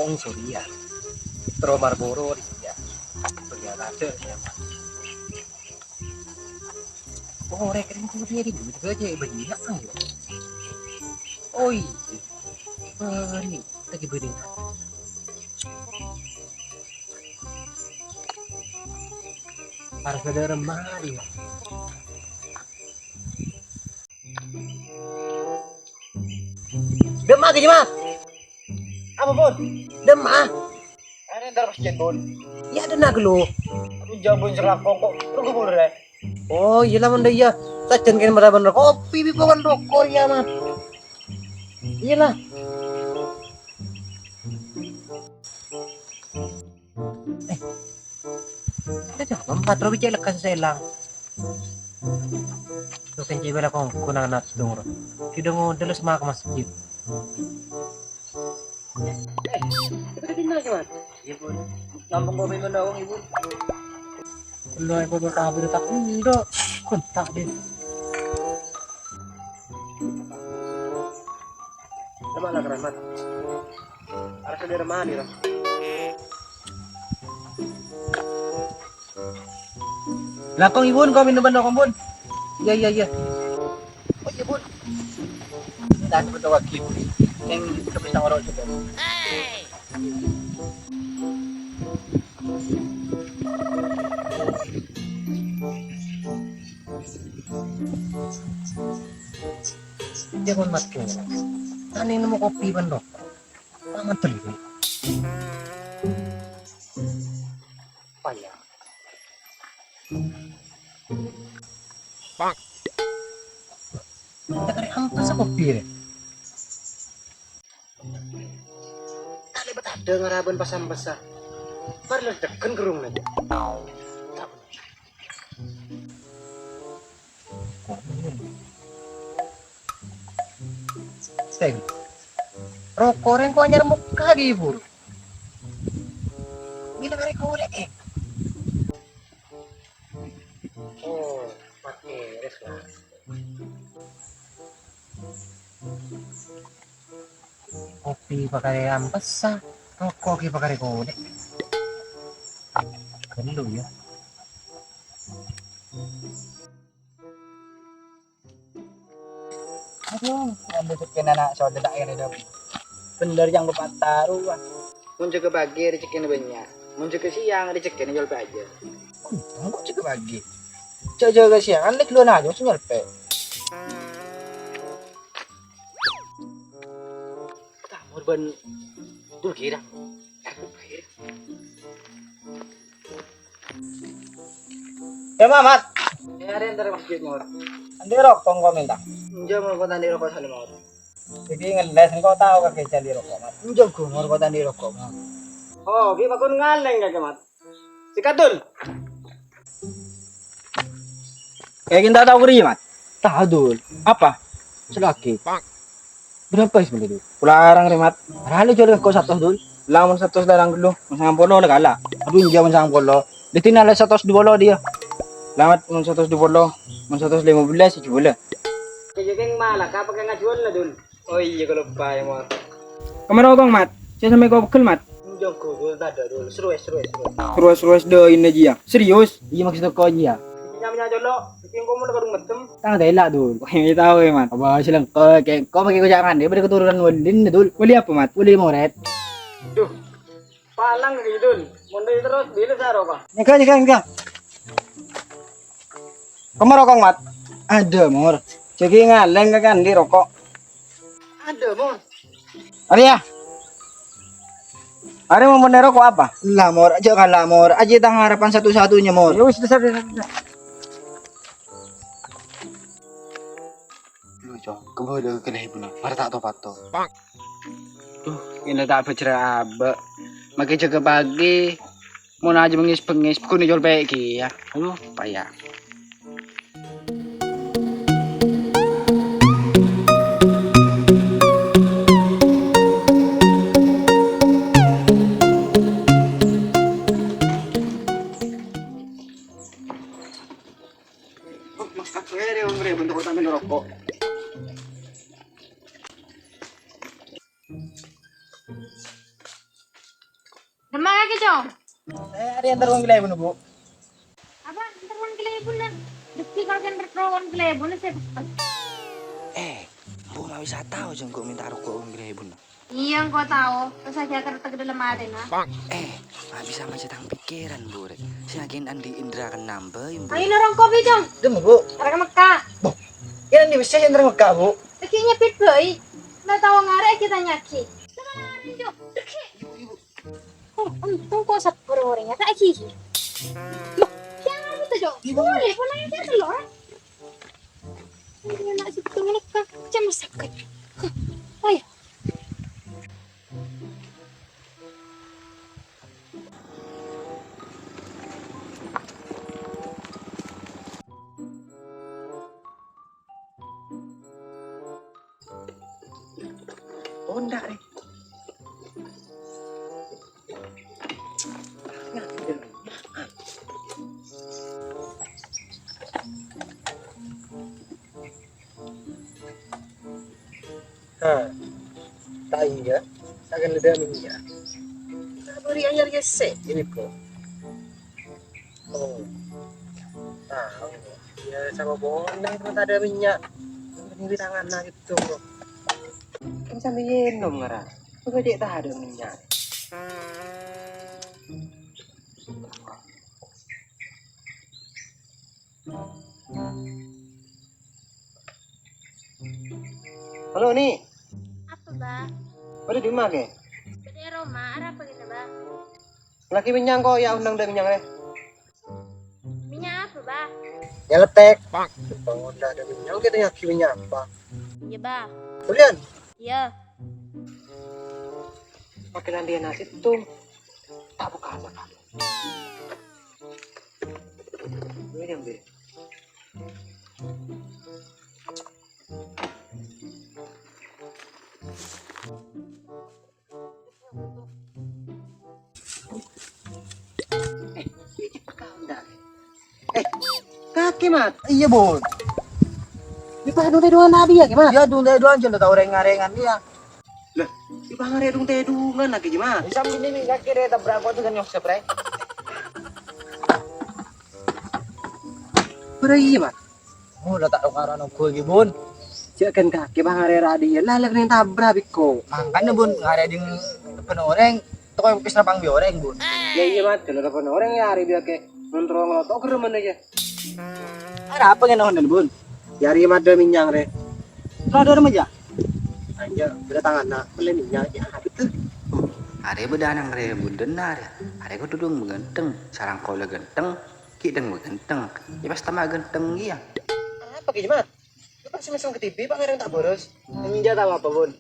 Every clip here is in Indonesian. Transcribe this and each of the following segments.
Kongso dia. Terus Marlboro dia. Bagian ada ya. Oh, rekening tuh dia di duit aja banyak kan ya. Oi. Ini lagi beri. Harus ada remah dia. Demah ke Jema? Apa Bon? Demah. Ada ntar masjid Bon. Ya ada nak lo. Aduh jabun serak kok. Lu gue boleh deh. Oh iya lah manda iya. Sajen kan bener kopi bukan rokok ya mat. Iya lah. Ada coba empat robi cek lekas selang. Tuh kan cewek lah kong kunang nat dong. Sudah ngodel sama ke masjid. Kita tinggal gimana? Iya Bon. Lampung kopi mendawang ibu. Lu aku berkabir tak enggak. Kontak deh. Lemah lah keren mat. Harus ada remah nih lah. Lakong ibun kau minum bandok bun. Iya iya iya. Oh iya bun. Dan betul wakil. Yang kita bisa ngorok juga. Dia pun mat kena. Tani nemu kopi bandok. Aman terlihat. Payah. Pak. Kita kari ampas sa kopi deh. Tak lebat ada ngaraban pasang besar. Parlah tekan gerung aja. Tak. Seng. Rokok yang kau nyar muka gitu. Bila kari kau deh. Oh, mati res lah. Kopi pakai ampas sa, rokok pakai kode. Kelu ya. Aduh, ada cekin anak saudara air ada. Bener yang bapak taruh. Muncul ke pagi rezekinya banyak. Muncul ke siang rezekinya jual aja. Aku juga bagi. Jaga siang kan lek lu aja mesti nyelpe. Tamur ban dul kira. Ya Mamat. Ya ada yang dari masjid mur. Andi rokok kau minta. Enjam mau tandi rokok salim mur. Jadi ngeles kau tahu kakek jadi rokok mat. Enjam kau mur kau tandi rokok mat. Oh, kita kun ngaleng kakek mat. Sikatul. Kayak kita tahu kiri mat. Tahu dul. Apa? Selaki. Berapa is begitu? Pularang remat. Rali jual kau satu dul. Lamun 100 darang dulu. Masang polo lah kala. Aduh injam masang polo. Ditinala 100 bolo dia. Lamat mun 100 bolo. Mun 115 jual. Kaya keng malah kapag nga jual na dun. Oh iya kalau lupa ya mat. Kamera kong mat. Saya sampai kau bekal mat. Enjam ko dul tada dul. Serues do ini aja. Serius? Iya maksud kau aja. Nyamnya jolo. Yung ko muna karung matem. Tang dela dul. Kaya tahu ya mat. Aba silang kayak kau pakai jangan deh. Beri keturunan wadin dul. Wali apa mat? Uli moret. Duh. Palang gitu dun. Mundur terus bila saro ka. Nyeka. Kamu rokok mat? Ada mur. Jadi ngaleng kan di rokok. Ada mur. Arya. Arya mau bener rokok apa? Lamor aja kan lamor. Aja tang harapan satu-satunya mur. Ya wis besar. Lu cong, kebode kena hibuna. Mari tak topato. Duh, ini tak bercerah abe. Makin jaga pagi. Mau aja bengis-bengis. Kuni jual baik ya. Aduh, payah. Mas kakek hombre bentuk utama rokok. ke Jong? Ada yang taruh wilayah Bu. Apa? Ntar wan kelebon na. Dukti kalau kan berkawan kelebon na saya. Bu mau bisa tahu jeng kok minta rokok ngire bun. Iya, kau tahu. Terus saya akan tak dalam ada na. Nggak bisa macetang pikiran bu. Siakin Andi Indra kan nambah bu. Ayo norong kopi Jong. Demi Bu. Karena Mekah. Yan di bisa yang taruh Mekah Bu. Dekinya pit boy. Nggak tahu ngare kita nyaki. Sekarang Jong. Deki. Oh, untung kok sak gorengnya tak aki. Loh, siapa itu Jong? Boleh, pun aja dia telur. Ini nak situ Mekah. Jam sakit. Ayo. Oh enggak nih. Tahu ya, akan lebih minyak. Beri ayar gesek ini kok. Oh, tahu. Ya sama bonang kalau tak ada minyak. Ini tangan lah gitu kok. Kan sambil minum ngarang. Kok dia tak ada minyak. Halo nih, Apa, Ba? pada di mana ke? Bede Roma, arah apa kita, Ba? Laki minyak kok ya undang deh minyak Minyak apa, Ba? Ya letek. Bangun dah ada minyak kita nyaki minyak apa? Iya, Ba. Kalian Iya. makanan dia nasi tuh tak buka apa kamu. Ini yang be. Kaki mat. Iya bun. Di pahadung teh doan nabi ya gimana? Ya dung teh doan jangan tahu rengan-rengan dia. Lah, di pahare dung teh dungan lagi gimana? Bisa ini kaki deh tabrak tuh kan nyok spray. Berai mat. Oh, udah tak orang aku lagi bun. Cek kan kaki pahare radio lalag nih tabrak biko. Makanya bun ada ding depan orang. Toko yang kisah pang orang bun. Ya iya mat, kalau depan orang ya hari dia ke nontrong ngelotok keremen aja. Ada apa yang nonton bun? Yari ada minyak re. Kalau ada remaja? Aja, berdatangan nak beli minyak ya itu. Are bedanang re bundenar. Are ko tudung ganteng, sarang kau le ganteng, ki deng ganteng. Ya pas tama ganteng iya. Apa gimana? Lu pasti masuk ke TV pangeran tak boros. Minja tahu apa bun?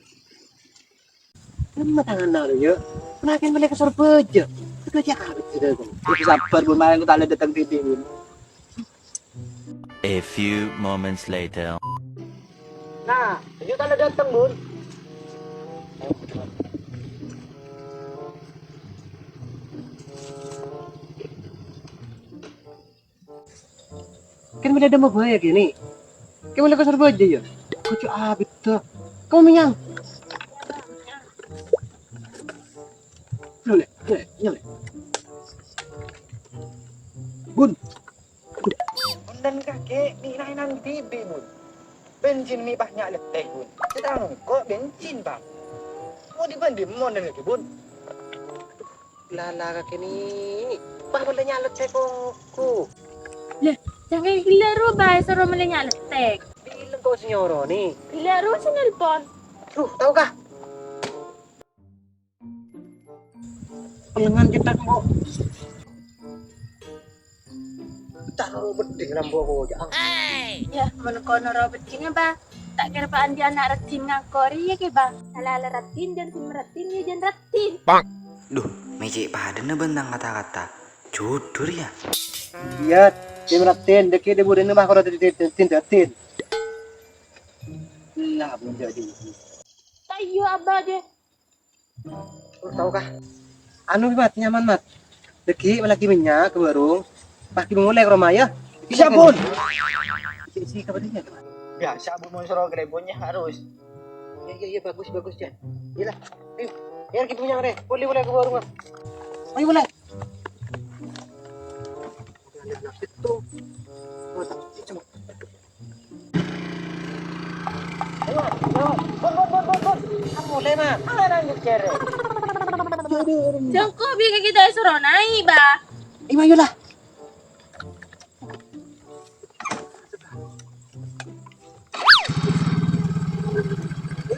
Lama tangan nak ya. Penakin beli ke Surabaya. Itu aja habis sudah bun. Itu sabar bun, malah kita datang TV bun. A few moments later. Nah, itu tanda datang bun. Kan boleh ada mau ya gini. Kamu boleh kasar aja ya. Kau cuy abis tuh. Kamu minyang. Boleh, boleh. Bun. Dan kakek nilainan TV bun. Bensin mi banyak letek bun. Sedang kok bensin bang. Mau dibanding mau lagi bun. Lala kakek ni. Bah boleh nyalet saya kok. Lah, jangan gila ru, Ba. Suruh melinya letek. Bilang kau senyoro nih. Gila ru, sinelpon. Tahu kah? Pelengan kita kok. Taruh beding lampu aku aja. Ya, menekono Robert King Ba. Tak kira paan dia anak retin ngakori ya ke Ba. Ala-ala retin dan sim retin ya jan retin. Duh, mejek paden na bentang kata-kata. Judur ya. Iya, dia meratin, deki dia burin mah kalau tin. Lah, belum jadi. Tak iya Abah je. Tahu kah? Anu mat nyaman mat. Deki lagi minyak ke warung. Pasti mulai ke rumah ya. Bisa pun. Si kabarnya gimana? Biasa bun mau suruh grebonnya harus. Iya bagus ya. Iyalah. Ayo kita punya re. Boleh ke warung. Ayo boleh. Itu. Oh, tak. Cuma. Boleh mah. Jangko biar kita suruh naik ba. Ima yun lah.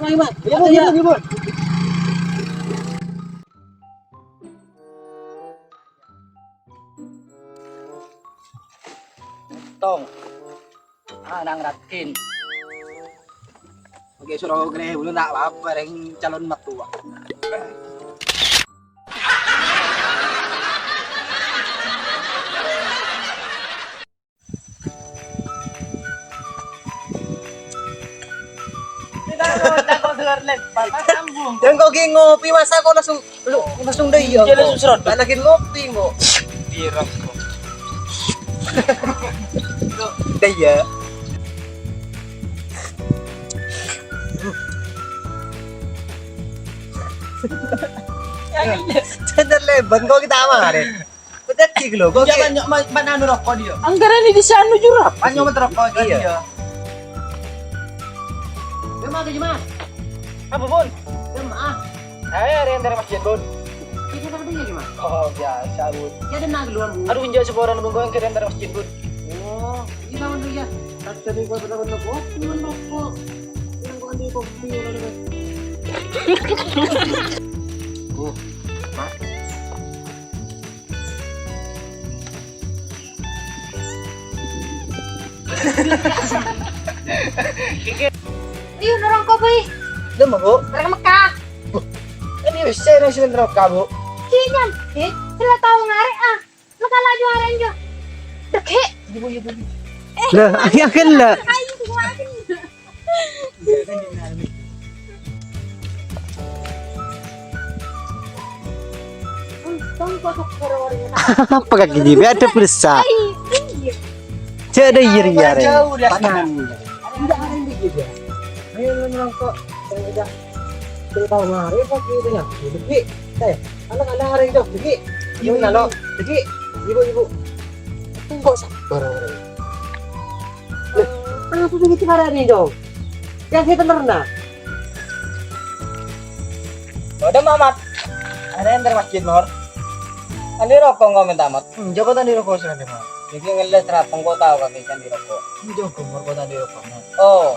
Ima. Iya. Tong. Nang ratin. Oke, suruh gede belum nak apa yang calon mertua. Dan kau gini ngopi masa kau langsung deh ya. Dia langsung serot. Lagi ngopi mo. Pirang ko. Deh ya. Cendar leban kau kita amarin. Betul kilo. Kau Dia banyak rokok dia. Anggaran ini di sana jurap. banyak rokok dia. Gimana gimana? Apa bun? Jemaah. Ada yang dari masjid bun. Kita kerja gimana? Oh biasa bun. Ya ada nang luar bu. Aduh injak sebuah nunggu yang keren dari masjid bun. Oh, ini kawan dulu ya. Tadi kau sudah rokok, cuman rokok. Yang kau ambil kopi udah. Oh, mak. Ayo dorong kau boy. Dia mau bu. Dari Mekah. Ini bisa nasi rokok bu. Kinyan. Sila tahu ngarik ah. Lu kalah juara jo. Deke. Lah, ya kan lah. Ayo kemana? Untung kau tak perornya. Apa kaki dia? Ada persa. Ada iri ya. Panan. Tidak ada yang begitu. Ayo ngerokok. Saya udah. Saya tahu ngari apa gitu ya. Deki. Saya. Anak-anak hari itu. Deki. Ibu nalo. Deki. Ibu. Tunggu sabar orang. Apa begitu pada ini dong? Yang kita pernah. Udah Mamat. Ada yang dari masjid Nor. Andi rokok nggak minta mat. Jago tadi rokok sudah deh. Jadi ngeles terapung kau tahu kaki kan di rokok. Ini jauh kumur kok tadi rokok. Oh.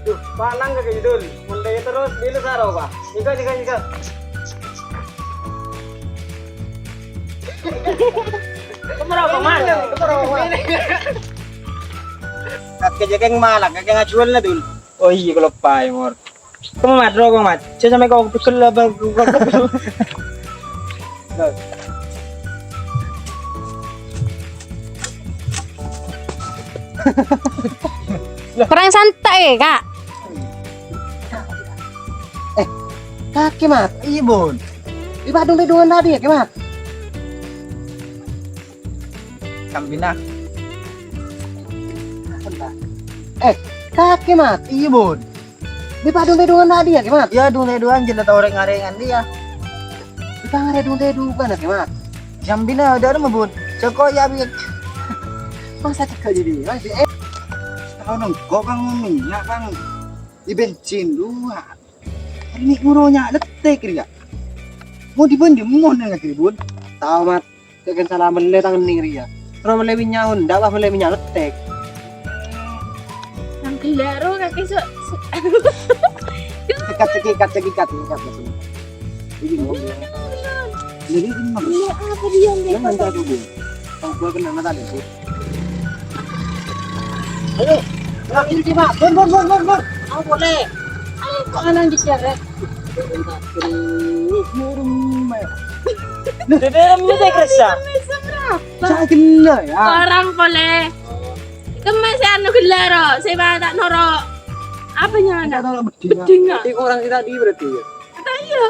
Tuh, palang ke judul. Mulai terus di saro pak. Jika. Kemerokok mana? Kakek jekeng malak, kakek ngajual na dul. Oh iya kalau pai mor. Kamu mat rokok mat. Saya sampai kau pikir lah bang. Kurang santai kak. Kaki mat, iya bun. Ibadung dengan tadi ya kemat. Kambina. Kaki mat, iya bun. Ibadung dengan tadi ya kemat. Ya dulu jelas orang ngarengan dia. Kita ngadung kan ya kemat. Jambina ada mah bun. Ceko ya bi. Masa cekal jadi masih Tahu dong, kok kang minyak kang di bensin dua. Ini ngurunya letek ya. Mau dibendem mau nggak bun? Tahu mat, kayak salah mele tangan nih ya. Terus mele minyak ndak apa mele minyak letek. Nang kelaro kaki so. Cekat maksudnya. Ini ngomong. Jadi ini mah. Iya apa dia Yang nanti aku bun. Tahu gua kena mata deh bun. Ayo, terakhir coba. Bun. Aku boleh. Ayo kok anang diceret. Dedemnya deh kerja. Saya kena ya. Orang boleh. Kemas anu kelaro, saya batak noro. Apa nya Kita anak? tahu beding. Beding, ah. Beding orang kita di berarti ya. Kata iya.